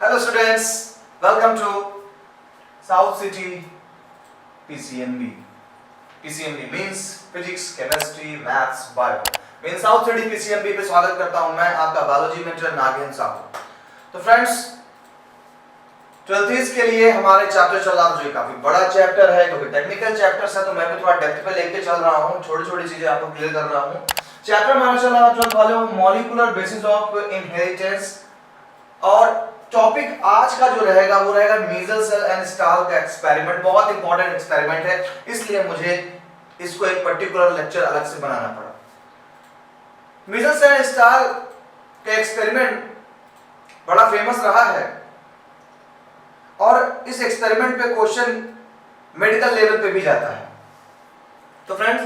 Hello students, welcome to South City PCMB. PCMB means Physics, Chemistry, Maths, Bio. Means South City PCMB पे स्वागत करता हूं मैं आपका बायोलॉजी मेंटर नागेंद्र साहू। तो फ्रेंड्स 12th के लिए हमारे चैप्टर चल रहा है जो काफी बड़ा चैप्टर है क्योंकि टेक्निकल चैप्टर्स है तो मैं भी थोड़ा डेप्थ पे लेके चल रहा हूं, छोटी-छोटी चीजें आपको क्लियर कर रहा हूं। चैप्टर हमारा चल रहा है 12th वाले मॉलिक्यूलर बेसिस ऑफ इनहेरिटेंस और टॉपिक आज का जो रहेगा वो रहेगा मीजल सेल एंड स्टाल का एक्सपेरिमेंट। बहुत इंपॉर्टेंट एक्सपेरिमेंट है इसलिए मुझे इसको एक पर्टिकुलर लेक्चर अलग से बनाना पड़ा। मीजल सेल एंड स्टाल का एक्सपेरिमेंट बड़ा फेमस रहा है और इस एक्सपेरिमेंट पे क्वेश्चन मेडिकल लेवल पे भी जाता है। तो फ्रेंड्स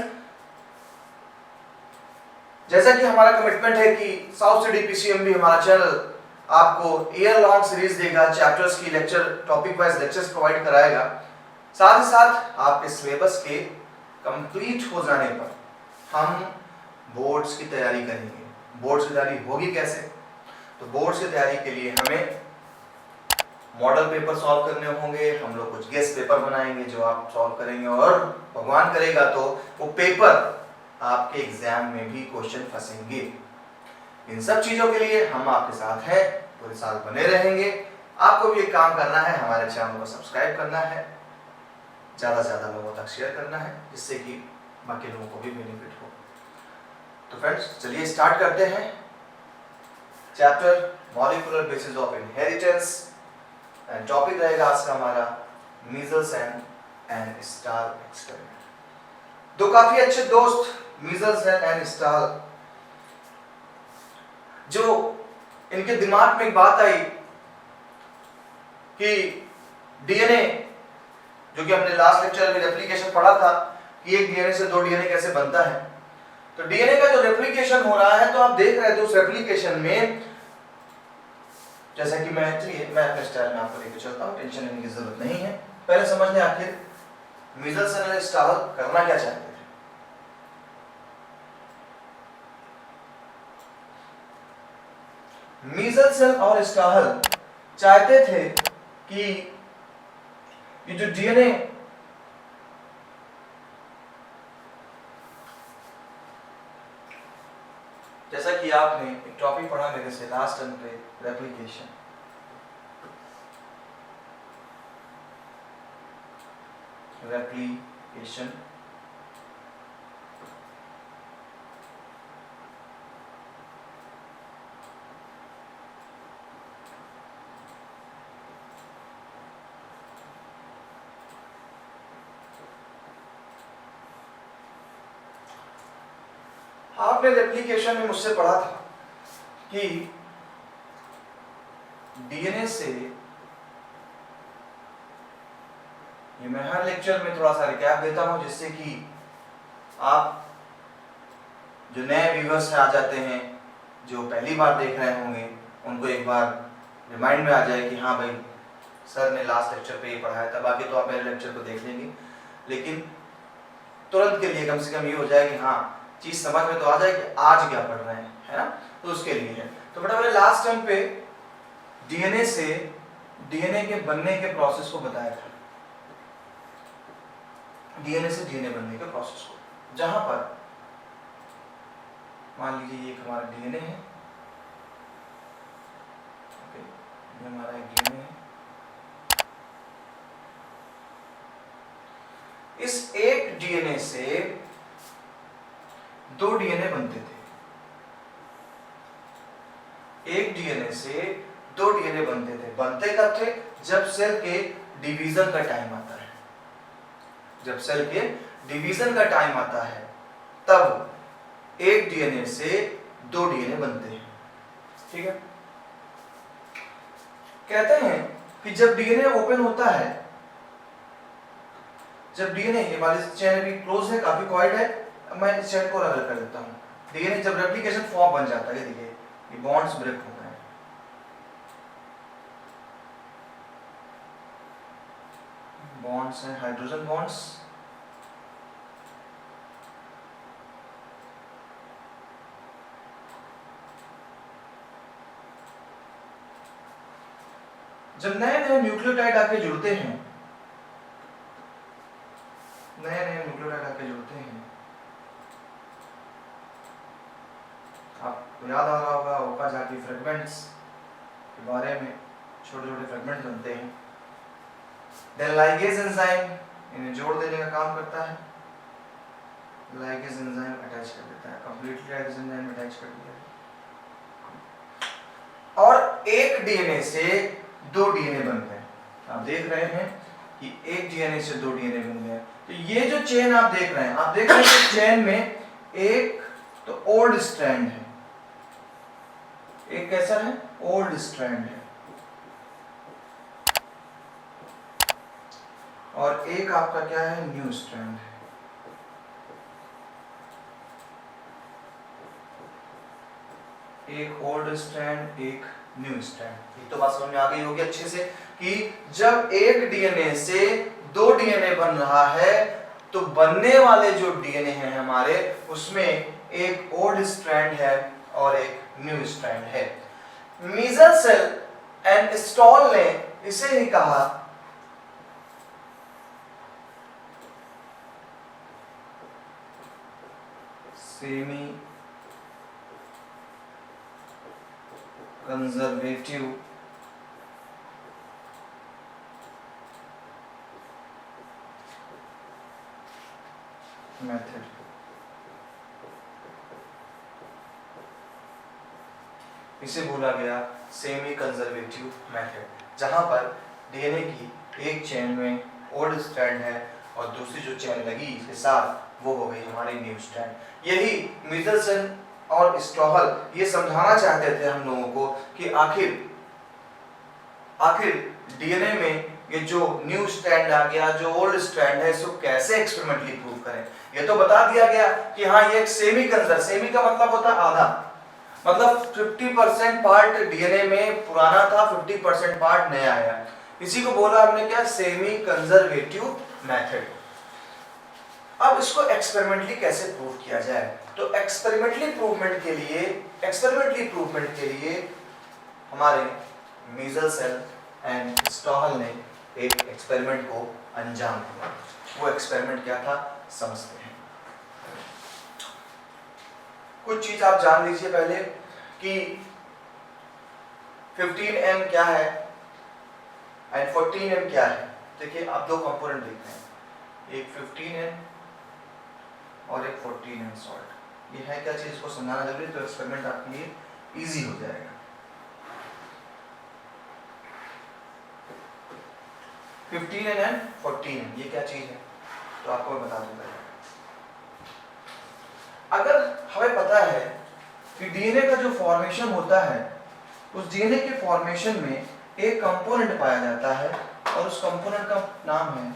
जैसा कि हमारा कमिटमेंट है कि साउथ सिटी पीसीएमबी हमारा चैनल आपको ईयर लॉन्ग सीरीज देगा, चैप्टर्स की lecture topic wise lectures provide कराएगा। साथ ही साथ आपके सिलेबस के कंप्लीट हो जाने पर हम बोर्ड्स की तैयारी करेंगे। बोर्ड्स की तैयारी होगी कैसे? तो बोर्ड्स की तैयारी के लिए हमें मॉडल पेपर सॉल्व करने होंगे, हम लोग कुछ गेस्ट पेपर बनाएंगे जो आप सॉल्व करेंगे और भगवान करेगा तो वो पेपर आपके एग्जाम में भी क्वेश्चन फंसेंगे। इन सब चीजों के लिए हम आपके साथ हैं, पूरे साल बने रहेंगे। आपको भी एक काम करना है, हमारे चैनल को सब्सक्राइब करना है, ज्यादा से ज्यादा लोगों तक शेयर करना है जिससे कि बाकी लोगों को भी बेनिफिट हो। तो फ्रेंड्स चलिए स्टार्ट करते हैं chapter molecular basis of inheritance and topic रहेगा आज का हमारा मीजल्स एंड स्टाल एक्सपेरिमेंट। दो काफी अच्छे दोस्त मीजल्स एंड स्टाल जो इनके दिमाग में एक बात आई कि डीएनए जो कि हमने लास्ट लेक्चर में रेप्लिकेशन पढ़ा था कि एक डीएनए से दो डीएनए कैसे बनता है। तो डीएनए का जो रेप्लिकेशन हो रहा है तो आप देख रहे थे उस रेप्लिकेशन में जैसा कि मैं अपने स्टाइल में आपको लेकर चलता हूं, टेंशन लेने की जरूरत नहीं है। पहले समझ लें आखिर मीजल्स एंड स्टाल करना क्या चाहते थे। मीजल सेल और स्टाहल चाहते थे कि ये जो डीएनए जैसा कि आपने एक टॉपिक पढ़ा मेरे से लास्ट टर्म पे रेप्लिकेशन, आपने रेप्लिकेशन में मुझसे पढ़ा था कि डीएनए से, ये मैं हर लेक्चर में थोड़ा सा रिकैप देता हूं जिससे कि आप जो नए व्यूअर्स आ जाते हैं, जो पहली बार देख रहे होंगे, उनको एक बार रिमाइंड में आ जाए कि हाँ भाई सर ने लास्ट लेक्चर पे ये पढ़ाया था। बाकी तो आप मेरे लेक्चर को देख लेंगे लेकिन तुरंत के लिए कम से कम ये हो जाए कि हाँ चीज समझ में तो आ जाए कि आज क्या पढ़ रहे हैं, है ना। तो उसके लिए है। तो बेटा मैंने लास्ट टाइम पे डीएनए से डीएनए के बनने के प्रोसेस को बताया था, डीएनए से डीएनए बनने के प्रोसेस को, जहां पर मान लीजिए ये हमारा डीएनए है, ओके, ये हमारा एक डीएनए है। इस एक डीएनए से दो डीएनए बनते थे, एक डीएनए से दो डीएनए बनते थे। बनते कब थे? जब सेल के डिवीजन का टाइम आता है। जब सेल के डिवीजन का टाइम आता है तब एक डीएनए से दो डीएनए बनते हैं। ठीक है। कहते हैं कि जब डीएनए ओपन होता है, जब डीएनए, ये वाली चेन भी क्लोज है, काफी क्वाइट है, मैं इस चेन को अलग कर देता हूं। डीएनए जब रेप्लिकेशन फॉर्म बन जाता है, देखिए ये बॉन्ड्स ब्रेक हो गए हैं, बॉन्ड्स हैं, हाइड्रोजन बॉन्ड्स, जब नए नए न्यूक्लियोटाइड आके जुड़ते हैं, नए नए न्यूक्लियोटाइड आके जुड़ते हैं, आपको याद आ रहा होगा ओकाजाकी फ्रेगमेंट्स के बारे में, छोटे छोटे फ्रेगमेंट बनते हैं। देन लाइगेज एंजाइम इन्हें जोड़ देने का काम करता है, लाइगेज एंजाइम अटैच कर देता है, कंप्लीटली लाइगेज एंजाइम अटैच कर दिया है। और एक डीएनए से दो डीएनए बन गए। आप देख रहे हैं कि एक डीएनए से दो डीएनए बन गए। तो ये जो चेन आप देख रहे हैं, आप देख रहे हैं कि चेन में एक तो ओल्ड स्ट्रैंड है, एक कैसा है, ओल्ड स्ट्रैंड है, और एक आपका क्या है, न्यू स्ट्रैंड है। एक ओल्ड स्ट्रैंड, एक न्यू स्ट्रैंड। ये तो बात समझ में आ गई होगी अच्छे से कि जब एक डीएनए से दो डीएनए बन रहा है तो बनने वाले जो डीएनए हैं हमारे, उसमें एक ओल्ड स्ट्रैंड है और एक न्यू स्ट्रैंड है। मीजलसेल एंड स्टॉल ने इसे ही कहा सेमी कंजर्वेटिव मेथड। इसे बोला गया सेमी कंजर्वेटिव मेथड, जहां पर डीएनए की एक चेन में ओल्ड स्ट्रैंड है और दूसरी जो चेन लगी इसके साथ वो हो गई हमारी न्यू स्ट्रैंड। यही मीजलसन और स्टॉहल ये समझाना चाहते थे हम लोगों को कि आखिर डीएनए में ये जो न्यू स्ट्रैंड आ गया, जो ओल्ड स्ट्रैंड है, इसको कैसे एक्सपेरिमेंटली प्रूव करें। ये तो बता दिया गया कि हाँ ये एक सेमी कंजर्व, सेमी का मतलब होता है आधा, मतलब 50% पार्ट डीएनए में पुराना था, 50% पार्ट नया आया। इसी को बोला हमने क्या, सेमी कंजर्वेटिव मेथड। अब इसको एक्सपेरिमेंटली कैसे प्रूव किया जाए, तो एक्सपेरिमेंटली प्रूवमेंट के लिए हमारे मीजलसेल एंड स्टॉहल ने एक एक्सपेरिमेंट को अंजाम दिया। वो एक्सपेरिमेंट क्या था, समझते हैं। कुछ चीज आप जान लीजिए पहले कि 15M क्या है एंड 14M क्या है। देखिए आप दो कंपोनेंट देख रहे हैं, एक 15M और एक 14M सॉल्ट। ये है क्या चीज, इसको समझाना जरूरी, तो एक्सपेरिमेंट आपके लिए इजी हो जाएगा। 15N एंड 14N ये क्या चीज है, तो आपको मैं बता दूंगा। अगर हमें पता है कि डीएनए का जो फॉर्मेशन होता है, उस डीएनए के फॉर्मेशन में एक कंपोनेंट पाया जाता है और उस कंपोनेंट का नाम है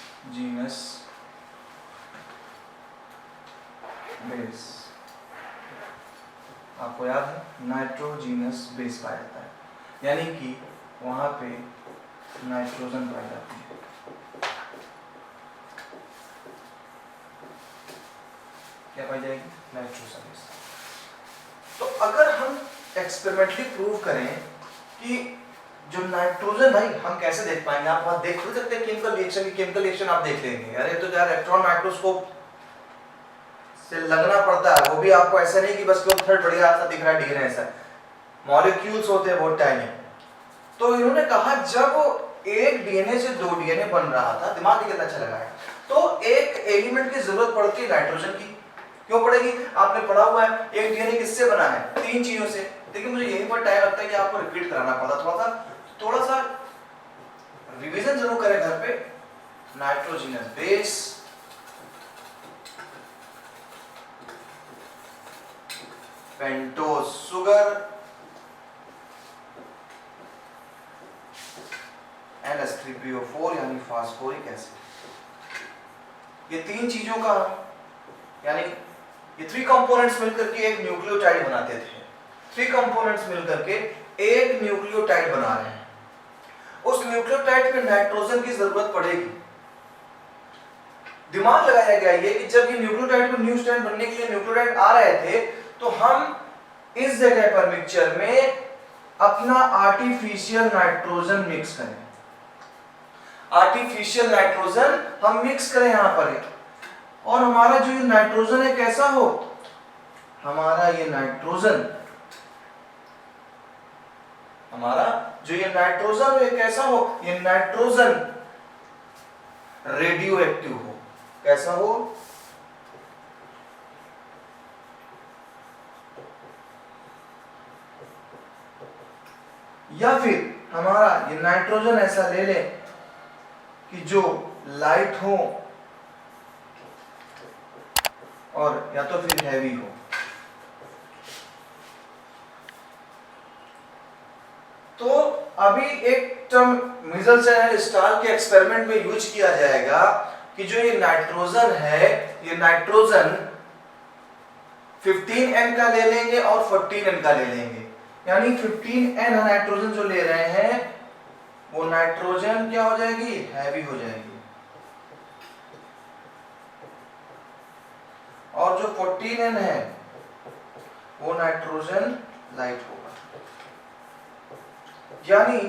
नाइट्रोजीनस बेस। आपको याद है, नाइट्रोजीनस बेस पाया जाता है, यानी कि वहां पे नाइट्रोजन पाई जाती है। क्या पाई जाएगी, नाइट्रोजन बेस। तो अगर हम एक्सपेरिमेंटली प्रूव करें कि जो नाइट्रोजन, भाई हम कैसे देख पाएंगे, आप वहां देख सकते हैं केमिकल रिएक्शन की, केमिकल रिएक्शन आप देख लेंगे। अरे तो यार इलेक्ट्रॉन माइक्रोस्कोप से लगना पड़ता है, वो भी आपको ऐसा नहीं कि बस केवल थर्ड बढ़िया सा दिख रहा है डीएनए, ऐसा मॉलिक्यूल्स होते हैं बहुत टाइम। तो इन्होंने कहा जब एक डीएनए से दो डीएनए बन रहा था, दिमाग कितना अच्छा लगा है, तो एक एलिमेंट की जरूरत पड़ती है नाइट्रोजन की। क्यों पड़ेगी, आपने पढ़ा हुआ है एक डीएनए किससे बना है, तीन चीजों से। देखिए मुझे यही पर टाइम लगता है कि आपको रिपीट कराना पड़ता, थोड़ा सा रिवीजन जरूर करें घर पे। Nitrogenous base, pentose sugar, NH3PO4 यानी फास्फोरिक एसिड। ये तीन चीजों का, यानी ये थ्री कंपोनेंट्स मिलकर के एक न्यूक्लियोटाइड बनाते थे। थ्री कंपोनेंट्स मिलकर के एक न्यूक्लियोटाइड बना रहे हैं। उस न्यूक्लियोटाइड में नाइट्रोजन की जरूरत पड़ेगी। दिमाग लगाया गया ये कि जब ये न्यूक्लियोटाइड को न्यू स्ट्रैंड बनने के लिए न्यूक्लियोटाइड आ रहे थे तो हम इस जगह पर मिक्सचर में अपना आर्टिफिशियल नाइट्रोजन मिक्स करें, आर्टिफिशियल नाइट्रोजन हम मिक्स करें यहां पर, और हमारा जो ये नाइट्रोजन है कैसा हो, हमारा ये नाइट्रोजन, हमारा जो ये नाइट्रोजन हो ये कैसा हो, ये नाइट्रोजन रेडियो एक्टिव हो। कैसा हो, या फिर हमारा ये नाइट्रोजन ऐसा ले लें कि जो लाइट हो और या तो फिर हैवी हो। तो अभी एक टर्म मिजल्स एंड स्टाल के एक्सपेरिमेंट में यूज किया जाएगा कि जो ये नाइट्रोजन है, ये नाइट्रोजन 15N का ले लेंगे और 14N का ले लेंगे, यानी 15N नाइट्रोजन जो ले रहे हैं वो नाइट्रोजन क्या हो जाएगी, हैवी हो जाएगी, और जो 14N है वो नाइट्रोजन लाइट होगा। यानी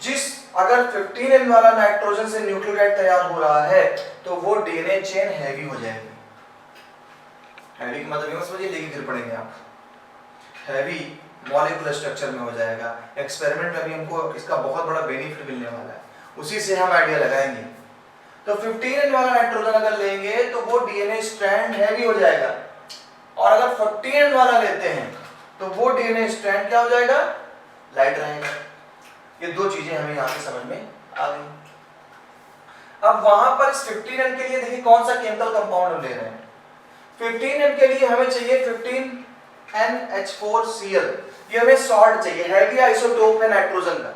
जिस अगर 15N वाला नाइट्रोजन से न्यूक्लियोटाइड तैयार हो रहा है तो वो डीएनए चेन हैवी हो जाएगी। हैवी का मतलब ये मत समझिए लेके गिर पड़ेंगे आप, हैवी मॉलिक्यूलर स्ट्रक्चर में हो जाएगा। एक्सपेरिमेंट में भी हमको इसका बहुत बड़ा बेनिफिट मिलने वाला है, उसी से हम आइडिया लगाएंगे। तो 15N वाला नाइट्रोजन अगर लेंगे तो वो डीएनए स्ट्रैंड हैवी हो जाएगा, और अगर 14N वाला लेते हैं तो वो डीएनए स्ट्रैंड क्या हो जाएगा, लाइट रहेगा। ये दो चीजें हमें यहाँ से समझ में आ गई। अब वहां पर इस 15N के लिए देखिए कौन सा केमिकल कंपाउंड हम ले रहे हैं। 15N के लिए हमें चाहिए 15NH4Cl, ये हमें सॉल्ट चाहिए, हैवी आइसोटोप है नाइट्रोजन का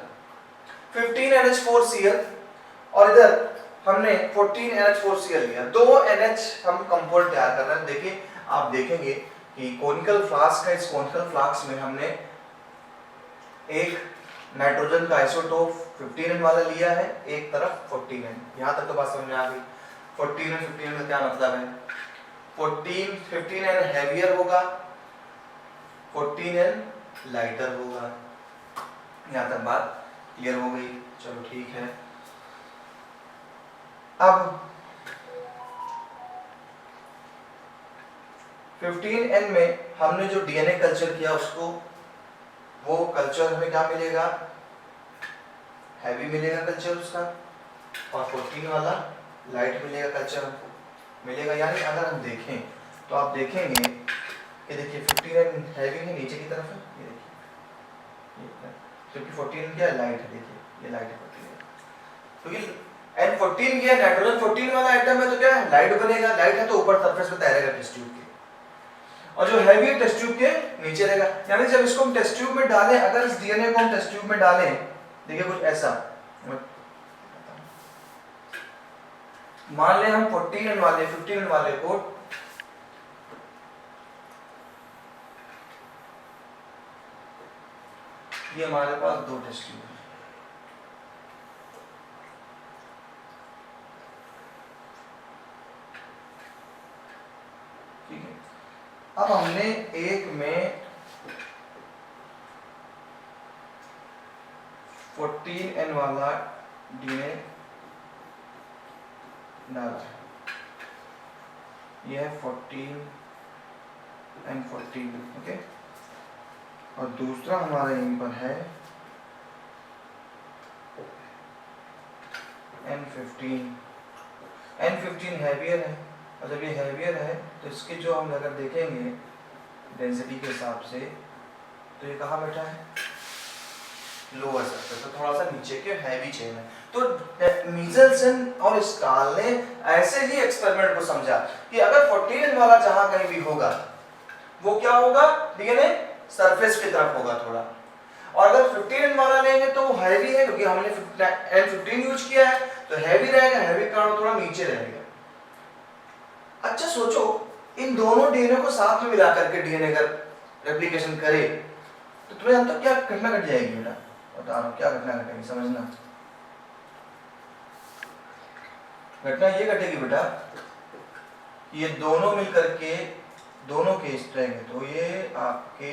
15NH4Cl, और इधर हमने 14NH4Cl लिया, दो NH हम कंपाउंड तैयार कर रहे हैं। देखिए आप देखेंगे कि कोनिकल फ्लास्क है, इस कोनिकल फ्लास्क में हमने एक नाइट्रोजन का आइसोटोप 15N वाला लिया है, एक तरफ 14N। यहां तक तो बात समझ में आ गई। 14N 15N का क्या मतलब है, 15N हैवियर होगा, 14N लाइटर होगा। यहां तक बात क्लियर हो गई, चलो ठीक है। अब 15N में हमने जो डीएनए कल्चर किया उसको, वो कल्चर हमें क्या मिलेगा, हैवी मिलेगा कल्चर उसका, और 14 वाला लाइट मिलेगा कल्चर हमको मिलेगा। यानी अगर हम देखें तो आप देखेंगे ये देखिए 15N हैवी है, नीचे की तरफ है, ये देखिए, क्योंकि 14 क्या लाइट है, देखिए ये लाइट है 14, क्योंकि N14 क्या नाइट्रोजन 14 वाला आइटम है तो क्या लाइट बनेगा, लाइट है तो ऊपर सरफेस पे तैरेगा टेस्ट ट्यूब के, और जो हैवी है टेस्ट ट्यूब के नीचे रहेगा। यानी जब इसको हम टेस्ट ट्यूब में डालें, अगर इस डीएनए को हम टेस्ट ट्यूब में डालें, देखिए कुछ ऐसा, मान लें हम 14N वाले 15N वाले को ये हमारे पास दो टेस्ट ट्यूब है, ठीक है। अब हमने एक में 14N वाला डीएनए डाला है, यह है 14N14, ओके, और दूसरा हमारा यहीं पर है N15 हैवियर है, और जब ये हैवियर है तो इसके जो हम अगर देखेंगे डेंसिटी के हिसाब से तो ये कहाँ बैठा है, लोअर सरफेस, तो थोड़ा सा नीचे के हैवी चेन है। तो मीजल्सन और स्टाल ने ऐसे ही एक्सपेरिमेंट को समझा कि अगर 14N वाला जहां कहीं भी होगा वो क्या होगा, डीएनए सरफेस की तरफ होगा थोड़ा, और अगर 15N वाला लेंगे तो वो हैवी है, क्योंकि हमने N15 यूज किया है तो हैवी रहेगा, हैवी कारण थोड़ा नीचे रहेगा। अच्छा सोचो, इन दोनों डीएनए को साथ में मिला करके डीएनए अगर रेप्लिकेशन करे तो तुम्हें जानते क्या घटना घट जाएगी बेटा, बता रहा हूं क्या घटना घटेगी, समझना। घटना ये घटेगी बेटा, ये दोनों मिलकर के दोनों केस रहेंगे, तो ये आपके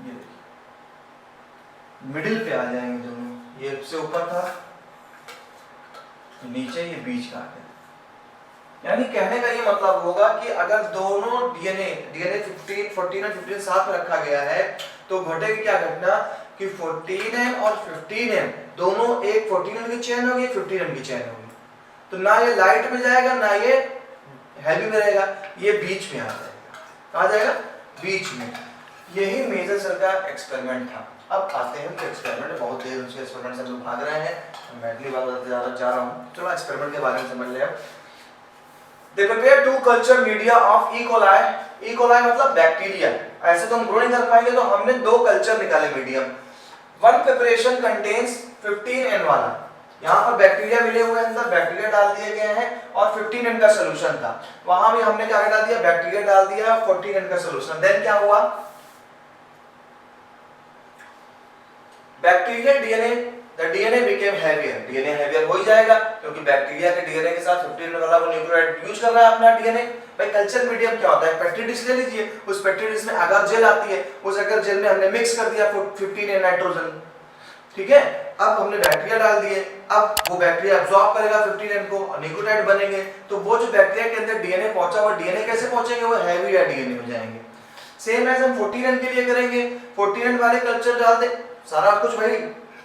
ये मिडिल पे आ जाएंगे दोनों, ये से ऊपर था नीचे, ये बीच का है। यानी कहने का ये मतलब होगा कि अगर दोनों डीएनए 15, 14 और 15 साथ में रखा गया है तो घटेगी क्या घटना कि 14N और 15N दोनों एक 14N की चेन होगी, 15N की चेन होगी। तो ना ये लाइट में जाएगा ना ये हैवी में रहेगा, ये बीच में आ जाएगा। कहाँ जाएगा? बीच में। यही मेजर सेल का एक्सपेरिमेंट था। अब आते हैं कि एक्सपेरिमेंट, बहुत देर उसके एक्सपेरिमेंट से लोग भाग रहे हैं, मैं अगली बात ज़्यादा जा रहा हूँ। चलो एक्सपेरिमेंट के बारे में समझ ले। They prepare two culture media of E. coli. E. coli मतलब बैक्टीरिया। ऐसे तो हम ग्रो नहीं कर पाएंगे, तो हमने दो कल्चर निकाले medium. One preparation contains 15N वाला, यहाँ पर बैक्टीरिया मिले हुए अंदर, बैक्टीरिया डाल दिए गए हैं और 15N का सोल्यूशन था। वहां भी हमने क्या डाल दिया? बैक्टीरिया डाल दिया, 14N का सोल्यूशन। देन क्या हुआ? Bacteria DNA, the DNA became heavier, DNA heavier हो ही जाएगा क्योंकि बैक्टीरिया के डीएनए के साथ 15 वाला वो न्यूक्लियोटाइड यूज कर रहा है अपना डीएनए। भाई कल्चर मीडियम क्या होता है? पेट्री डिश ले लीजिए, उस पेट्री डिश में अगर जेल आती है, उस अगर जेल में हमने मिक्स कर दिया 15 नाइट्रोजन, ठीक है। अब हमने बैक्टीरिया डाल दिए, अब वो बैक्टीरिया अब्सॉर्ब करेगा 15 को और न्यूक्लियोटाइड बनेंगे। तो वो जो बैक्टीरिया के अंदर डीएनए पहुंचा, वो डीएनए कैसे पहुंचेंगे? वो हैवी या डीएनए हो जाएंगे। सेम एज हम 14N के लिए करेंगे, 14N वाले कल्चर डाल दे, सारा कुछ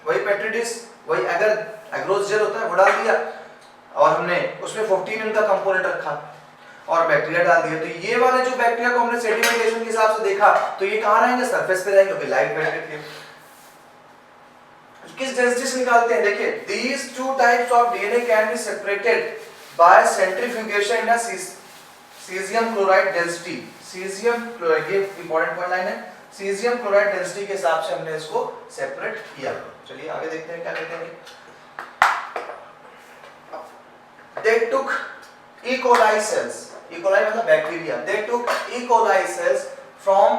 वही पेट्री डिश, वही अगर एग्रोस जेल होता है वो डाल दिया और हमने उसमें 14N का कंपोनेंट रखा और बैक्टीरिया डाल दिया। तो ये वाले जो बैक्टीरिया को हमने सेडिमेंटेशन के हिसाब से देखा, तो ये कहां रहेंगे? सरफेस पे रहेंगे क्योंकि लाइट वेट थे। किस डेंसिटी से निकालते हैं? देखिए, these two types of DNA can be separated by centrifugation in a cesium chloride density। cesium chloride, ये इंपॉर्टेंट पॉइंट लाइन है, cesium chloride density के हिसाब से हमने इसको सेपरेट किया। चलिए आगे देखते हैं क्या कहते हैं। They took E. coli cells, E. coli मतलब bacteria, they took E. coli cells from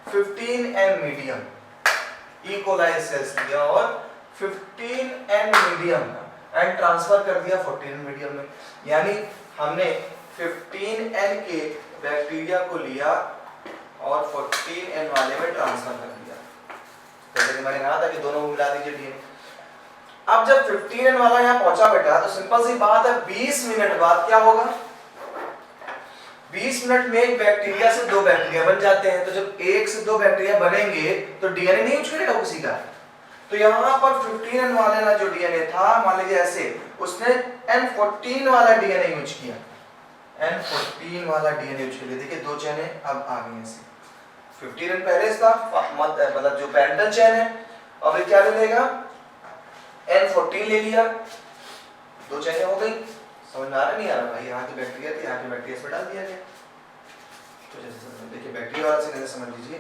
15N medium, E. coli cells लिया और 15N medium एंड ट्रांसफर कर दिया 14N मीडियम में। यानी हमने 15N के बैक्टीरिया को लिया और 14N वाले में ट्रांसफर कर दिया। जैसे कि मैंने कहा था कि दोनों को मिला दीजिए डीएनए। अब जब 15N वाला यहाँ पहुंचा बेटा, तो सिंपल सी बात है, 20 मिनट बाद क्या होगा? 20 मिनट में एक बैक्टीरिया से दो बैक्टीरिया बन जाते हैं। तो जब एक से दो बैक्टीरिया बनेंगे तो डीएनए नहीं यूज करेगा किसी का। तो यहाँ पर 15N वाले ना जो डीएनए था, मान लीजिए ऐसे, उसने N14 वाला डीएनए यूज किया, N14 वाला डीएनए यूज किया। देखिए दो चेनें अब आ गई ऐसे, 15N पहले था मतलब जो पेरेंटल चेन है, अब ये क्या ले लेगा? N14 ले लिया, दो चेनें हो गई। समझ में आ रहा नहीं आ रहा भाई? यहाँ की बैक्टीरिया थी, यहाँ की बैक्टीरिया इसमें डाल दिया गया। तो जैसे देखिए बैक्टीरिया वाला से कैसे समझ लीजिए,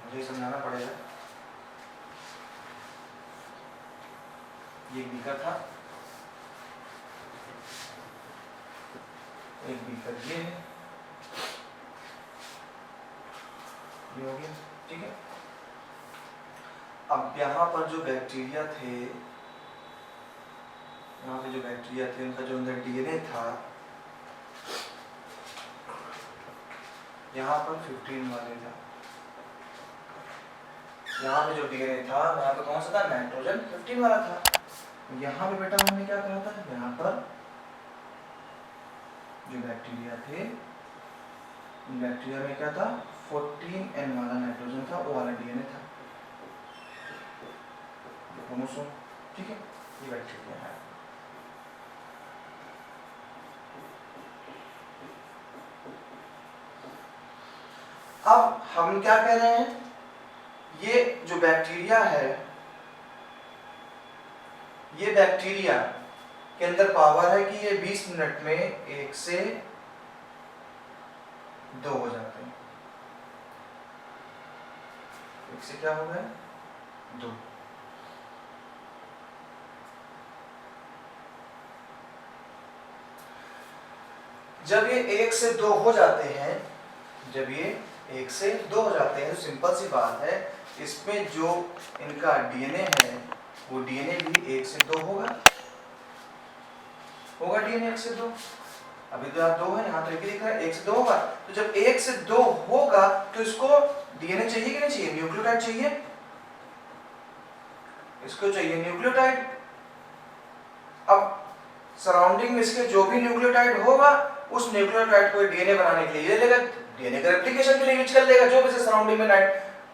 मुझे समझाना पड़ेगा। ये बीकर था, एक बीकर ये है, ये हो गया, ठीक है। अब यहाँ पर जो बैक्टीरिया थे, यहाँ पे जो बैक्टीरिया थे, उनका जो अंदर डीएनए था, यहाँ पर 15 वाले था, यहाँ पे जो डीएनए था वहाँ पे कौन सा था? नाइट्रोजन 15 वाला था। यहाँ पे बेटा हमने क्या कहा था? यहाँ पर जो बैक्टीरिया थे, बैक्टीरिया में क्या था? 14N वाला नाइट्रोजन था, वो वाला डीएनए था, क्रोमोसोम, ठीक है। ये बैक्टीरिया है। अब हम क्या कह रहे हैं? ये जो बैक्टीरिया है, ये बैक्टीरिया के अंदर पावर है कि ये 20 मिनट में 1 से 2 हो जाते हैं। 1 से क्या हो गया? 2। जब ये 1 से 2 हो जाते हैं, जब ये 1 से 2 हो जाते हैं तो सिंपल सी बात है, इसमें जो इनका डीएनए है वो डीएनए भी 1 से 2 होगा, डीएनए 1 से 2। अभी तो यहाँ 2 है, यहाँ तो 1 ही दिख रहा है, 1 से 2 होगा। तो जब 1 से 2 होगा तो इसको डीएनए चाहिए कि नहीं चाहिए, न्यूक्लियोटाइड चाहिए, इसको चाहिए न्यूक्लियोटाइड। अब सराउंडिंग में इसके जो भी न्यूक्लियोटाइड होगा उस न्यूक्लियोटाइड को डीएनए बनाने के लिए ले लेगा, डीएनए का रेप्लिकेशन के लिए यूज कर लेगा, जो भी से सराउंडिंग में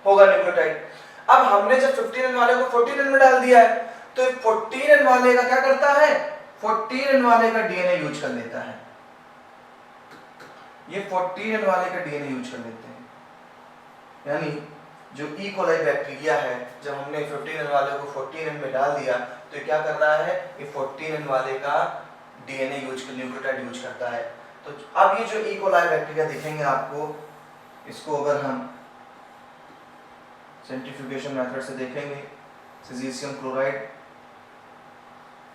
होगा न्यूक्लियोटाइड। अब हमने जब 15N वाले को 14N में डाल दिया है तो 14N वाले का क्या करता है, 14N वाले का डीएनए यूज कर लेता है, ये 14N वाले का डीएनए यूज कर लेते हैं। यानी जो ई कोलाई बैक्टीरिया है, जब हमने 15N वाले को 14N में डाल दिया तो ये क्या कर रहा है, ये 14N वाले का डीएनए यूज कर, न्यूक्लियोटाइड यूज करता है। तो अब ये जो ई कोलाई बैक्टीरिया दिखेंगे आपको, इसको अगर हम सेंट्रीफ्यूगेशन मेथड से देखेंगे, सिजीशियम क्लोराइड,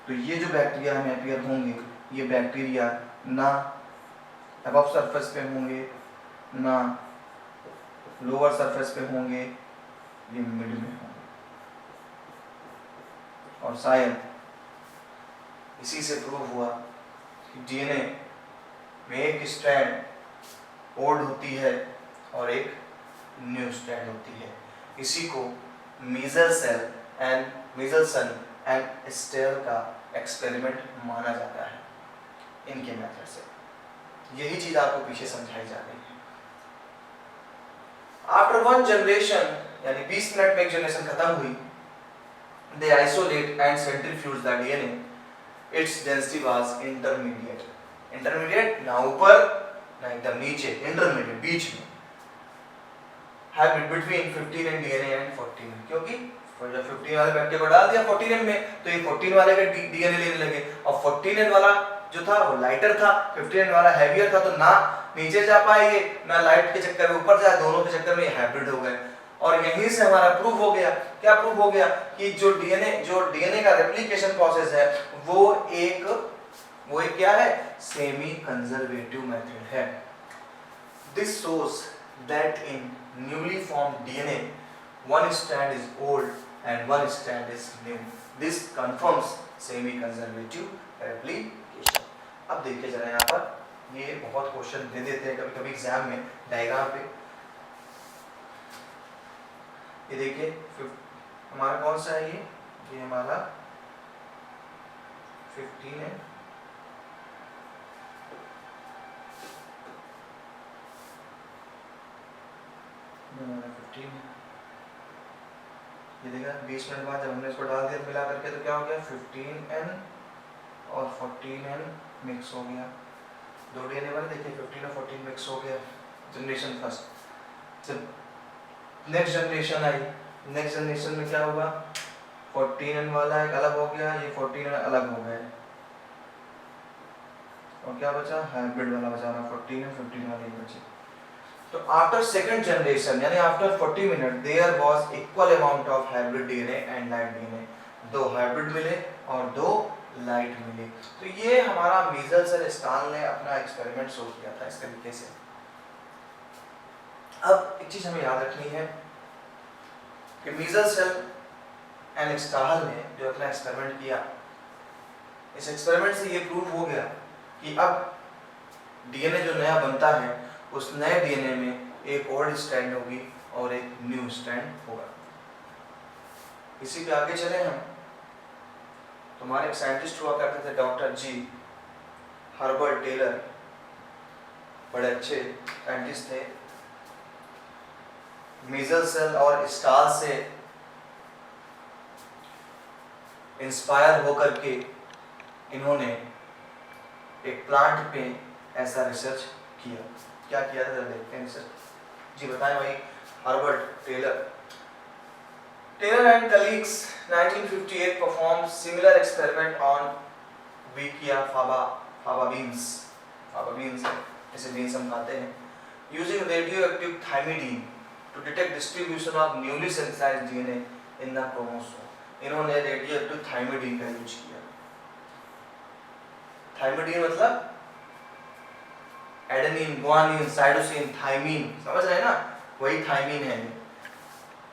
तो ये जो बैक्टीरिया हमें अपीयर होंगे, ये बैक्टीरिया ना अबव सरफेस पे होंगे ना लोअर सरफेस पे होंगे, ये मिड में होंगे। और शायद इसी से प्रूव हुआ कि डीएनए में एक स्ट्रैंड ओल्ड होती है और एक न्यू स्ट्रैंड होती है। इसी को मीजल्सन एंड स्टेयर का एक्सपेरिमेंट माना जाता है इनके मेथड से। यही चीज आपको पीछे समझाई जा रही है। आफ्टर 1 जनरेशन, यानी 20 मिनट में एक जनरेशन खत्म हुई, they isolate and centrifuge the DNA. Its density was intermediate. Intermediate ना ऊपर ना एकदम नीचे, intermediate बीच में। Hybrid between 15N DNA and 14N, क्योंकि जब 15 वाले बैक्टीरिया को डाल दिया 14N में तो ये 14 वाले का डीएनए लेने लगे, और 14N वाला जो था वो लाइटर था, 15N वाला हैवियर था, तो ना नीचे जा पाए ये, ना लाइट के चक्कर में ऊपर जाए, दोनों के चक्कर में हाइब्रिड हो गए। और यहीं से हमारा प्रूव हो गया, क्या प्रूव हो गया, कि जो डीएनए का रेप्लिकेशन प्रोसेस है वो एक क्या है, सेमी कंजर्वेटिव मेथड है। This shows that in newly formed DNA one strand is old and one strand is new. This confirms semi conservative replication. अब देखिए जरा यहाँ पर, ये बहुत क्वेश्चन दे देते हैं कभी कभी एग्जाम में डायग्राम पे। ये देखिए हमारा कौन सा है, ये हमारा 15 है, ये देखा 20 मिनट बाद जब हमने इसको डाल दिया मिला करके तो क्या हो गया, 15N और 14N मिक्स हो गया, दो डीएनए वाले देखिए 15 और 14 मिक्स हो गया, जनरेशन फर्स्ट। जब नेक्स्ट जनरेशन आई, नेक्स्ट जनरेशन में क्या हुआ, 14N वाला एक अलग हो गया, ये 14N अलग हो गए, और क्या बचा, हाइब्रिड वाला बचा रहा, 14 15 वाले बचे। तो आफ्टर सेकंड जनरेशन यानी after 40 minute there was equal amount of hybrid DNA and light DNA, दो हाइब्रिड मिले और दो लाइट मिले। तो ये हमारा मीजल्स और स्टाल ने अपना एक्सपेरिमेंट शो किया था इस तरीके से। अब एक चीज हमें याद रखनी है कि मीजल्स एंड स्टाल ने जो अपना एक्सपेरिमेंट किया, इस एक्सपेरिमेंट से ये प्रूव हो गया कि अब डीएनए जो नया बनता है उस नए डीएनए में एक ओल्ड स्ट्रैंड होगी और एक न्यू स्ट्रैंड होगा। इसी पे आगे चले हम, तुम्हारे एक साइंटिस्ट हुआ करते थे डॉक्टर जी हर्बर्ट टेलर, बड़े अच्छे साइंटिस्ट थे। मीजल्स सेल और स्टाल से इंस्पायर होकर के इन्होंने एक प्लांट पे ऐसा रिसर्च किया। क्या किया था देखते हैं सर जी, बताएं भाई। Herbert Taylor and colleagues 1958 perform similar experiment on Vicia faba beans जैसे बीन्स हम खाते हैं, using radioactive thymidine to detect distribution of newly synthesised DNA in the chromosome. इन्होंने रेडियोएक्टिव थायमिडीन का यूज किया। थायमिडीन मतलब एडेनिन, गुआनिन, साइटोसिन, थाइमिन, समझ रहे हैं ना, वही थाइमिन है ये।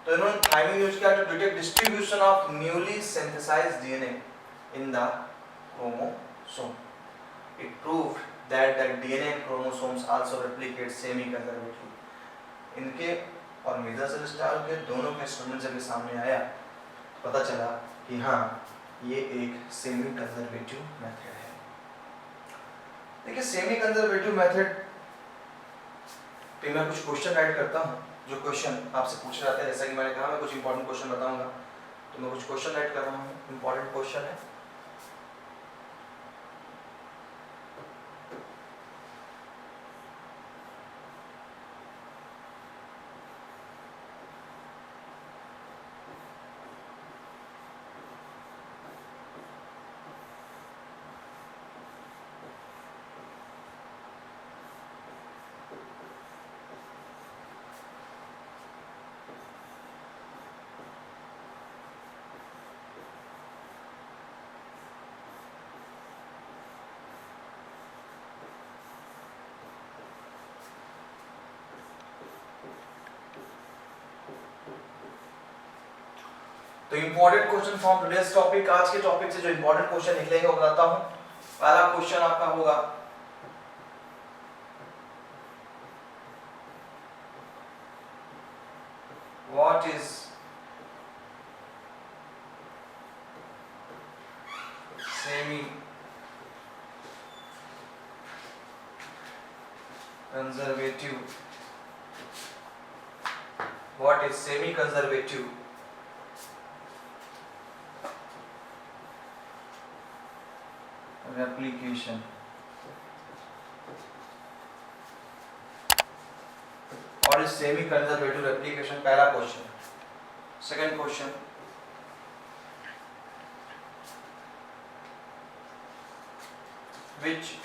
तो इन्होंने थाइमिन यूज किया to detect distribution of newly synthesised DNA in the chromosome. It proved that the DNA in chromosomes also replicate semi conservatively. इनके और मेजर सेल स्टार के दोनों के एक्सपेरिमेंट जब सामने आया, पता चला कि हाँ, ये एक सेमी कंजर्वेटिव मेथड है। देखिए, सेमी कंजर्वेटिव मेथड पे मैं कुछ क्वेश्चन ऐड करता हूँ, जो क्वेश्चन आपसे पूछे जाते हैं। जैसा कि मैंने कहा, मैं कुछ इंपॉर्टेंट क्वेश्चन बताऊंगा, तो मैं कुछ क्वेश्चन ऐड कर रहा हूँ। इंपॉर्टेंट क्वेश्चन है, तो important question from today's topic. आज के टॉपिक से जो इंपॉर्टेंट क्वेश्चन निकलेंगे वो बताता हूँ। पहला क्वेश्चन आपका होगा, what is semi conservative, what is semi conservative replication? और इस सेमी कंजर्वेटिव रेप्लिकेशन, पहला question. Second question, which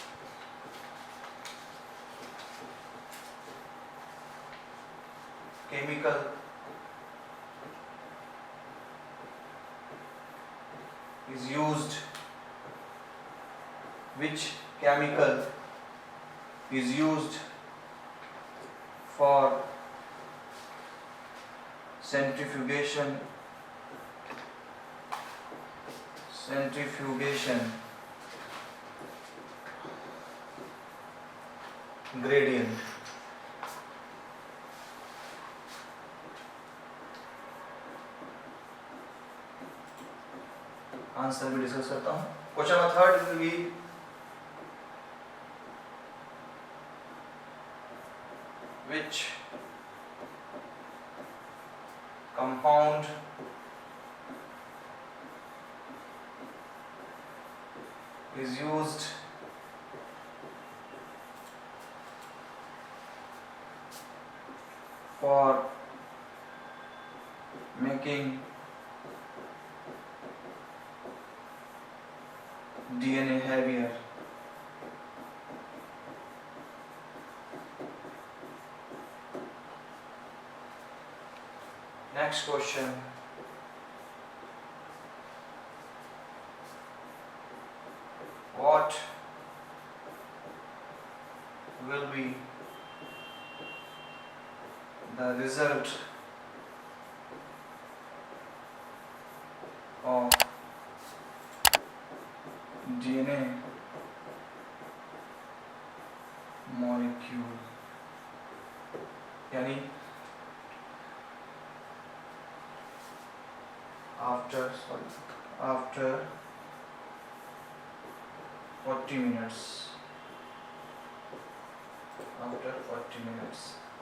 chemical is used, which chemical is used for centrifugation gradient? Answer भी डिस्कस करता हूँ। Question number third will be, which compound is used for making DNA heavier? Next question, what will be the result of DNA molecule? यानी after 40 minutes,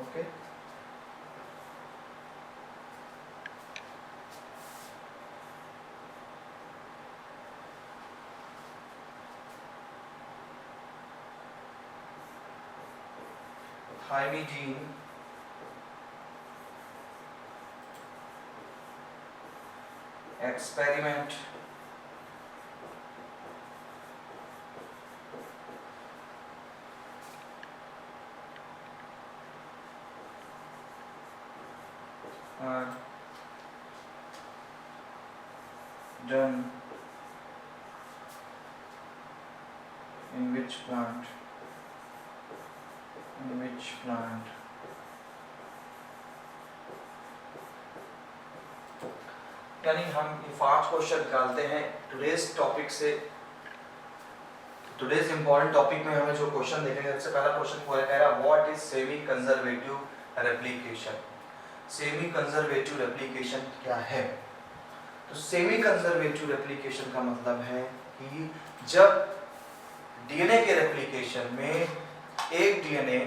okay. Thymidine experiment are done in which plant? In which plant? यानी हम ये 5 question निकालते हैं today's topic से। Today's important topic में हमें जो क्वेश्चन देखेंगे, सबसे पहला क्वेश्चन कह रहा है what is semi conservative replication. Semi conservative replication क्या है? तो सेमी कंजर्वेटिव रेप्लिकेशन का मतलब है कि जब डीएनए के रेप्लिकेशन में एक डीएनए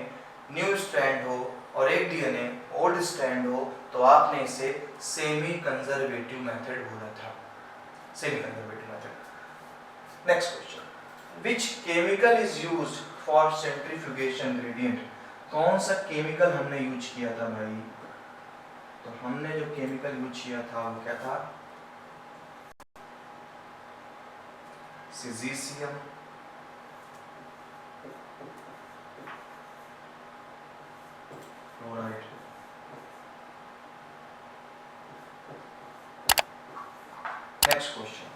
न्यू स्ट्रैंड हो और एक डीएनए ओल्ड स्ट्रैंड हो, तो आपने इसे सेमी कंजर्वेटिव मेथड बोला था। Semi conservative method. Next question, which chemical is used for centrifugation gradient. कौन सा केमिकल हमने यूज किया था भाई? तो हमने जो केमिकल यूज किया था वो क्या था? Caesium, chloride. Next question,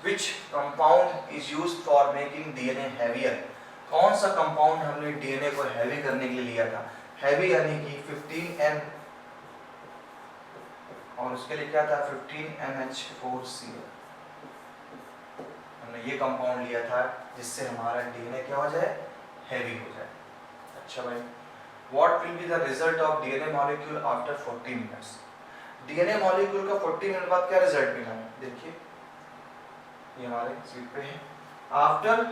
which compound is used for making DNA heavier। कौन सा कंपाउंड हमने डीएनए को हैवी करने के लिए लिया था? हैवी यानी कि 15N और उसके लिए क्या था? 15NH4Cl। हमने ये कंपाउंड लिया था जिससे हमारा डीएनए क्या हो जाए? हैवी हो जाए। अच्छा भाई, what will be the result of DNA molecule after 40 minutes। DNA molecule का 40 मिनट बाद क्या रिजल्ट मिला है? देखिए ये हमारे सीट पे है। आफ्टर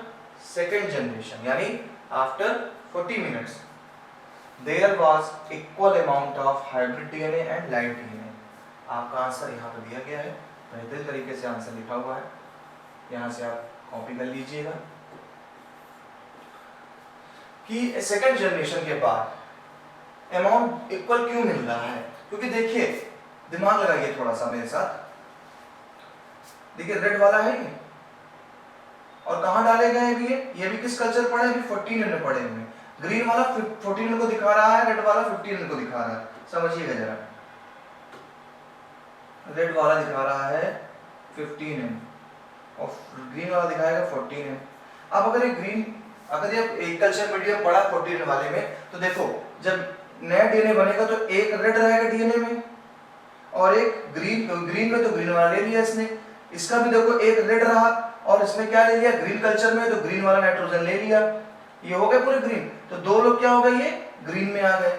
सेकेंड जनरेशन यानी after 40 minutes there was equal amount of hybrid DNA and light DNA. आपका आंसर यहाँ पे दिया गया है, बेहतर तरीके से आंसर लिखा हुआ है, यहाँ से आप कॉपी कर लीजिएगा कि सेकेंड जनरेशन के बाद अमाउंट इक्वल क्यों मिल रहा है। क्योंकि देखिए, दिमाग लगाइए थोड़ा सा मेरे साथ। देखिए रेड वाला है ये, और कहाँ डाले गए हैं ये भी किस कल्चर पढ़े? अभी 14 में पढ़े हुए। ग्रीन वाला 14 को दिखा रहा है, रेड वाला 15 को दिखा रहा है। समझिएगा जरा, रेड वाला दिखा रहा है 15 और ग्रीन वाला दिखाएगा 14। अब अगर ये एक कल्चर मीडियम पढ़ा 14 वाले में, तो देखो जब नया डीएनए बनेगा तो एक रेड रहेगा डीएनए में और एक ग्रीन में तो ग्रीन वाला ले लिया इसने। इसका भी देखो एक रेड रहा और इसमें क्या ले लिया? ग्रीन कल्चर में तो ग्रीन वाला नाइट्रोजन ले लिया। ये हो गए पूरे ग्रीन, तो दो लोग क्या हो गए? ये ग्रीन में आ गए।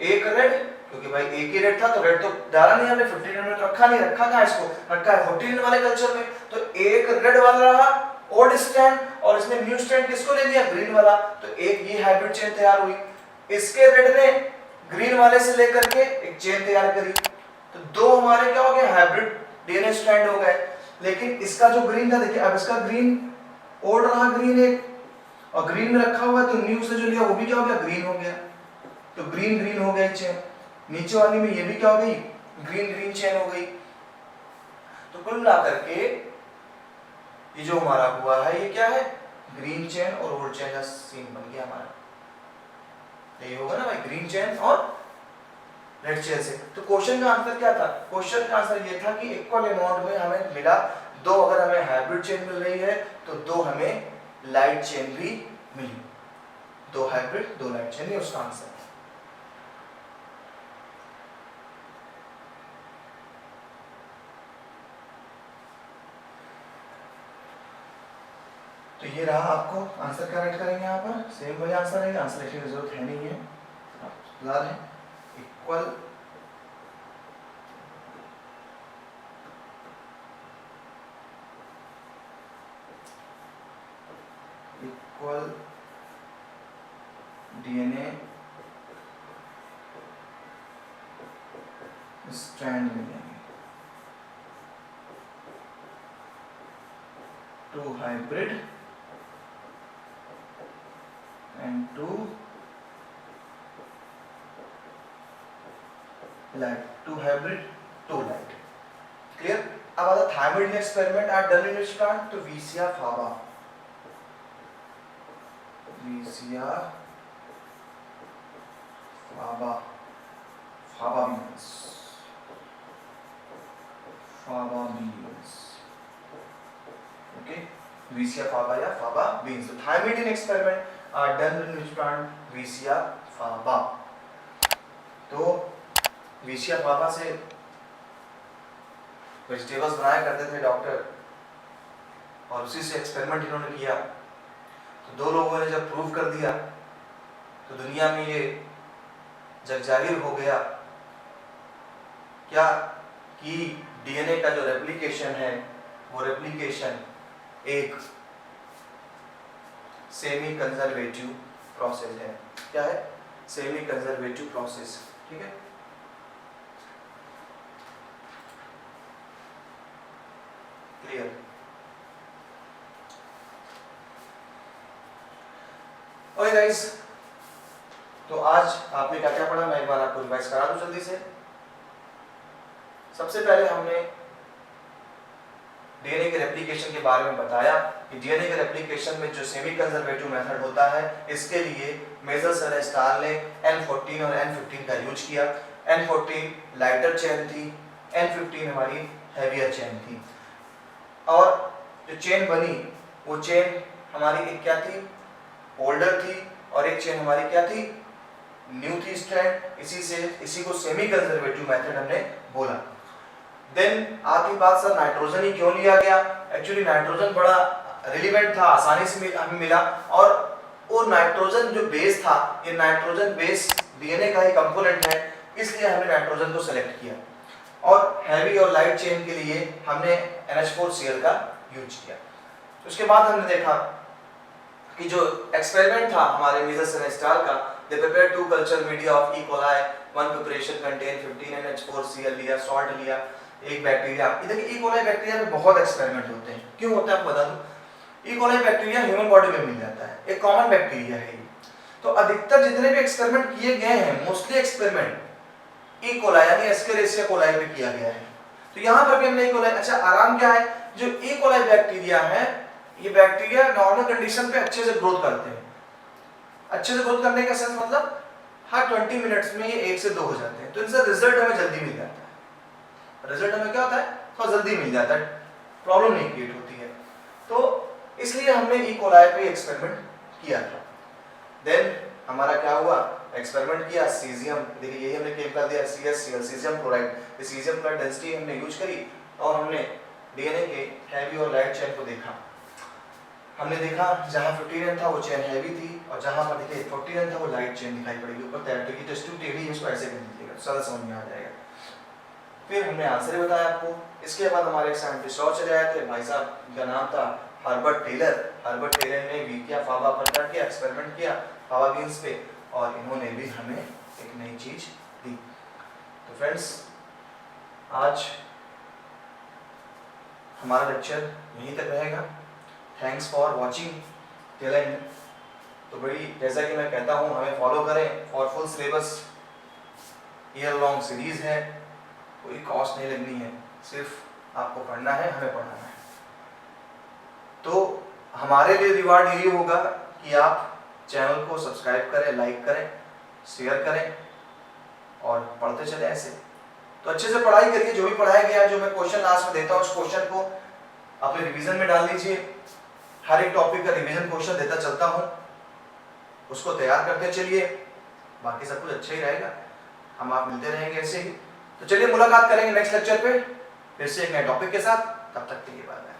एक रेड, क्योंकि भाई एक ही रेड था तो रेड तो डाला नहीं हमने, 15 में तो रखा नहीं, रखा कहाँ इसको? रखा है 14 वाले कल्चर में। तो एक रेड वाला रहा ओल्ड स्ट्रैंड और इसने न्यू स्ट्रैंड किसको ले लिया? ग्रीन वाला। तो एक ये हाइब्रिड चेन तैयार हुई। इसके रेड ने ग्रीन वाले से लेकर के एक चेन तैयार करी, तो दो हमारे क्या हो गए? हाइब्रिड डीएनए स्ट्रैंड हो गए। लेकिन इसका जो ग्रीन था, देखिए अब इसका ग्रीन ओल्ड रहा ग्रीन एक, और ग्रीन में रखा हुआ, तो न्यू से जो लिया वो भी क्या हो गया? ग्रीन हो गया। तो ग्रीन ग्रीन हो गई चेन। नीचे वाली में ये भी क्या हो गई? ग्रीन ग्रीन चेन हो गई। तो कुल मिलाकर के ये जो हमारा हुआ है ये क्या है? ग्रीन चेन और ओल्ड चेन का सीन बन गया हमारा। ये होगा ना भाई, ग्रीन चेन और रेड चेन से। तो क्वेश्चन का आंसर क्या था? क्वेश्चन का आंसर ये था कि इक्वल अमाउंट में हमें मिला दो। अगर हमें हाइब्रिड चेन मिल रही है तो दो हमें लाइट चेन भी मिली। दो हाइब्रिड दो लाइट चेन, ये उसका आंसर है। तो ये रहा, आपको आंसर क्या राइट करेंगे यहाँ पर? सेम वही आंसर है, आंसर लिखने की जरूरत है नहीं है, आप सुधार रहे हैं। इक्वल डीएनए स्ट्रैंड मिलेंगे, 2 hybrid and 2 light, 2 hybrid 2 light। clear? अब आता thymidine experiment are done in which plant? तो Vicia faba, Vicia faba, faba beans, faba beans, okay, Vicia faba या फाबा बीन्स। तो thymidine experiment are done in which plant? Vicia faba. तो Vicia फाबा से vegetables बनाया करते थे doctor, और उसी से एक्सपेरिमेंट इन्होंने किया। तो दो लोगों ने जब प्रूव कर दिया तो दुनिया में ये जग जाहिर हो गया क्या कि डीएनए का जो रेप्लिकेशन है वो रेप्लिकेशन एक सेमी कंजर्वेटिव प्रोसेस है। क्या है? Semi conservative process. ठीक है, क्लियर? ओके गाइस, तो आज आपने क्या क्या पढ़ा, मैं एक बार आपको रिवाइज करा दूं जल्दी से। सबसे पहले हमने डीएनए के रेप्लिकेशन के बारे में बताया कि डीएनए के रेप्लिकेशन में जो सेमी कंजर्वेटिव मेथड होता है, इसके लिए मेजर सेलेस्टार ने N14 और N15 का यूज किया। N14 लाइटर चेन थी, N15 हमारी हैवियर चेन थी, और जो चेन बनी वो चेन हमारी एक क्या थी? ओल्डर थी, और एक चेन हमारी क्या थी? न्यू थी स्ट्रैंड। इसी को सेमी कंजर्वेटिव मेथड हमने बोला। देन आती बात सर नाइट्रोजन ही क्यों लिया गया? एक्चुअली नाइट्रोजन बड़ा रिलेवेंट था, आसानी से हमें मिला, और वो नाइट्रोजन जो बेस था, ये नाइट्रोजन बेस डीएनए का ही कंपोनेंट है, इसलिए हमने नाइट्रोजन को सेलेक्ट किया। और हैवी और लाइट चेन के लिए हमने NH4Cl का यूज किया। उसके बाद हमने देखा कि जो एक्सपेरिमेंट था हमारे मेजर सेलेस्टार का, they prepared to culture media of E coli, one preparation contain 15 NH4Cl लिया, सॉल्ट लिया, एक बैक्टीरिया। इधर ई कोलाई बैक्टीरिया में बहुत एक्सपेरिमेंट होते हैं। क्यों होता है आपको बता दूं। E coli bacteria human body में मिल जाता है, एक कॉमन बैक्टीरिया है। तो अधिकतर जितने भी एक्सपेरिमेंट किए गए हैं, मोस्टली एक्सपेरिमेंट ई कोलाई यानी एस्केरिसिया कोलाई पे किया गया है। तो यहाँ पर भी हमने ई कोलाई, अच्छा आराम क्या है, जो ई कोलाई बैक्टीरिया है, ये बैक्टीरिया नॉर्मल कंडीशन पे अच्छे से ग्रोथ करते हैं। अच्छे से ग्रोथ करने का सेंस मतलब हर 20 मिनट्स में ये 1 से 2 हो जाते हैं। तो इनसे रिजल्ट हमें जल्दी मिल जाता है। रिजल्ट हमें क्या होता है? थोड़ा जल्दी मिल जाता है, प्रॉब्लम नहीं क्रिएट होती है। तो इसलिए हमने ई कोलाई पे एक्सपेरिमेंट किया था। देन हमारा क्या हुआ? एक्सपेरिमेंट किया, सीजियम, देखिए यही हमने केम कर दिया, CaCl, सीजियम क्लोराइड। ये सीजियम क्लोराइड डेंसिटी हमने यूज करी, और हमने डीएनए के हैवी और लाइट चेन को देखा। हमने देखा जहां 15N था वो चेन हैवी थी, और जहां पर देखिए 14N था वो लाइट चेन दिखाई पड़ेगी ऊपर तैयार की। टेस्ट ट्यूब टेढ़ी है, इसको ऐसे कर दीजिएगा, सारा समझ में आ जाएगा। फिर हमने आंसर बताया आपको। इसके बाद हमारे एक साइंटिस्ट और चले आए थे, भाई साहब का नाम था हर्बर्ट टेलर। हर्बर्ट टेलर ने विकिया फाबा पर क्या किया? एक्सपेरिमेंट किया फाबा बीन्स पे, और इन्होंने भी हमें एक नई चीज दी। तो फ्रेंड्स, आज हमारा लेक्चर यहीं तक रहेगा। Thanks for watching till and. तो बड़ी, जैसा कि मैं कहता हूँ, हमें फॉलो करें, और full syllabus year long series है, कोई कॉस्ट नहीं लगनी है, सिर्फ आपको पढ़ना है, हमें पढ़ाना है। तो हमारे लिए रिवार्ड यही होगा कि आप चैनल को सब्सक्राइब करें, लाइक करें, शेयर करें, और पढ़ते चले ऐसे। तो अच्छे से पढ़ाई करिए, जो भी पढ़ाया गया, जो मैं क्वेश्चन लास्ट में देता हूँ, उस क्वेश्चन को अपने रिवीजन में डाल लीजिए। हर एक टॉपिक का रिवीजन क्वेश्चन देता चलता हूँ, उसको तैयार करते चलिए, बाकी सब कुछ अच्छा ही रहेगा। हम आप मिलते रहेंगे ऐसे ही। तो चलिए मुलाकात करेंगे नेक्स्ट लेक्चर पे फिर से एक नए टॉपिक के साथ। तब तक के लिए बाय बाय।